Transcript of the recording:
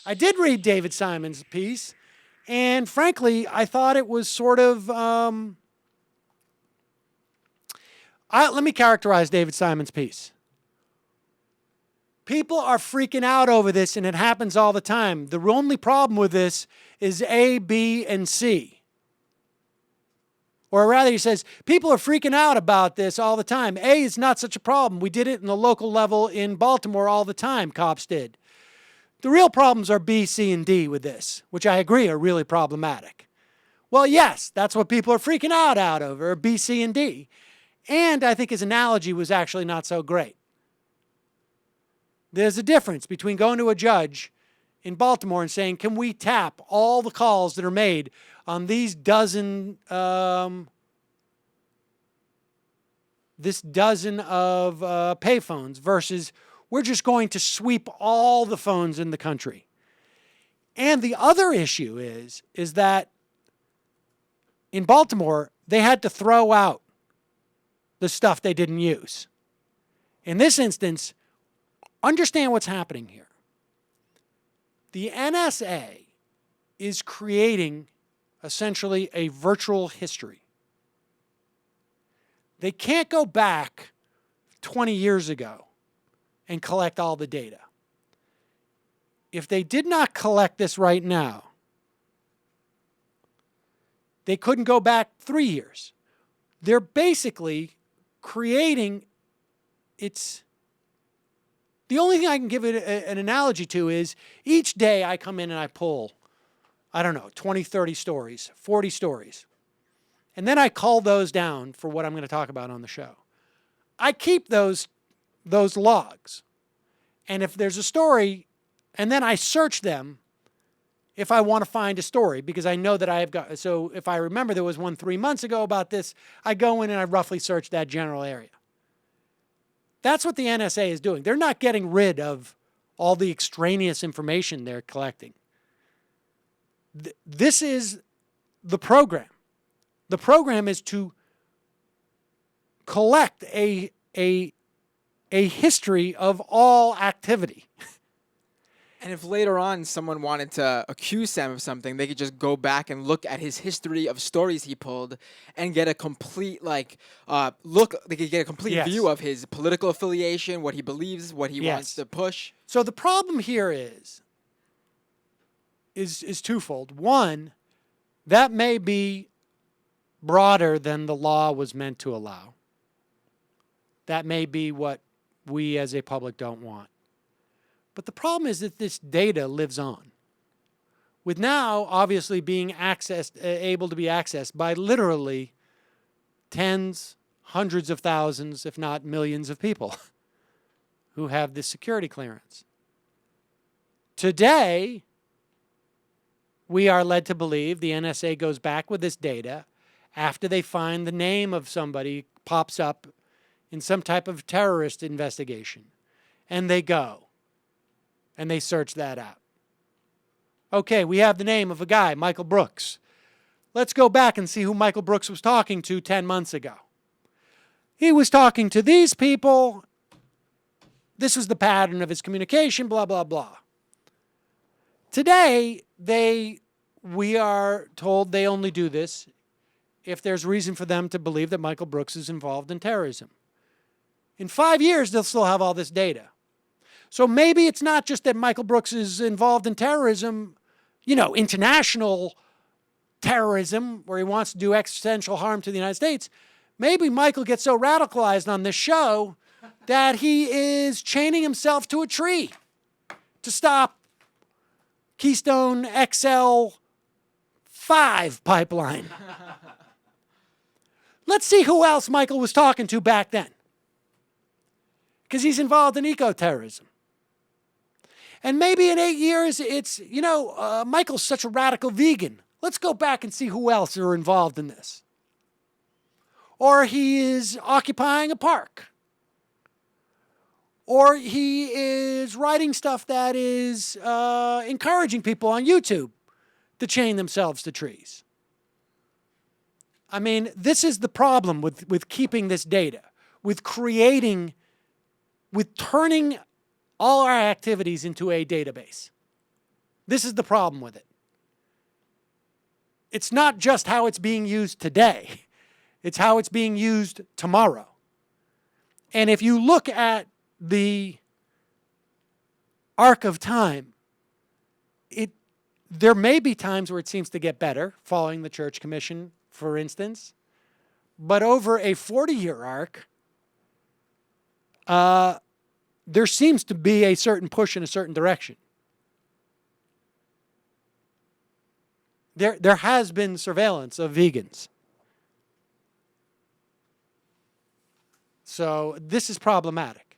I did read David Simon's piece, and frankly, I thought it was sort of... let me characterize David Simon's piece. People are freaking out over this, and it happens all the time. The only problem with this is A, B, and C. Or rather, he says, people are freaking out about this all the time. A, it's not such a problem. We did it in the local level in Baltimore all the time, cops did. The real problems are B, C, and D with this, which I agree are really problematic. Well, yes, that's what people are freaking out over, B, C, and D. And I think his analogy was actually not so great. There's a difference between going to a judge in Baltimore and saying, can we tap all the calls that are made on these dozen of payphones versus we're just going to sweep all the phones in the country. And the other issue is that in Baltimore, they had to throw out the stuff they didn't use. In this instance, understand what's happening here. The NSA is creating essentially a virtual history. They can't go back 20 years ago and collect all the data. If they did not collect this right now, they couldn't go back 3 years. They're basically creating the only thing I can give it an analogy to is each day I come in and I pull, I don't know, 20, 30 stories, 40 stories. And then I cull those down for what I'm going to talk about on the show. I keep those logs. And if there's a story, and then I search them if I want to find a story, because I know that I have got, so if I remember there was one 3 months ago about this, I go in and I roughly search that general area. That's what the NSA is doing. They're not getting rid of all the extraneous information they're collecting. This is the program. The program is to collect a history of all activity. And if later on someone wanted to accuse Sam of something, they could just go back and look at his history of stories he pulled and get a complete, look, they could get a complete view of his political affiliation, what he believes, what he wants to push. So the problem here is twofold. One, that may be broader than the law was meant to allow. That may be what we as a public don't want. But the problem is that this data lives on. With now obviously being accessed, able to be accessed by literally tens, hundreds of thousands, if not millions of people who have this security clearance. Today, we are led to believe the NSA goes back with this data after they find the name of somebody pops up in some type of terrorist investigation. And they go. And they search that out. Okay, we have the name of a guy, Michael Brooks. Let's go back and see who Michael Brooks was talking to 10 months ago. He was talking to these people. This was the pattern of his communication, blah, blah, blah. Today, we are told they only do this if there's reason for them to believe that Michael Brooks is involved in terrorism. In 5 years, they'll still have all this data. So maybe it's not just that Michael Brooks is involved in terrorism, international terrorism, where he wants to do existential harm to the United States. Maybe Michael gets so radicalized on this show that he is chaining himself to a tree to stop Keystone XL 5 pipeline. Let's see who else Michael was talking to back then, because he's involved in eco-terrorism. And maybe in 8 years, it's, Michael's such a radical vegan. Let's go back and see who else are involved in this. Or he is occupying a park. Or he is writing stuff that is encouraging people on YouTube to chain themselves to trees. I mean, this is the problem with keeping this data, with turning all our activities into a database. This is the problem with it. It's not just how it's being used today. It's how it's being used tomorrow. And if you look at the arc of time, there may be times where it seems to get better, following the Church Commission, for instance. But over a 40-year arc, there seems to be a certain push in a certain direction. There has been surveillance of vegans. So this is problematic.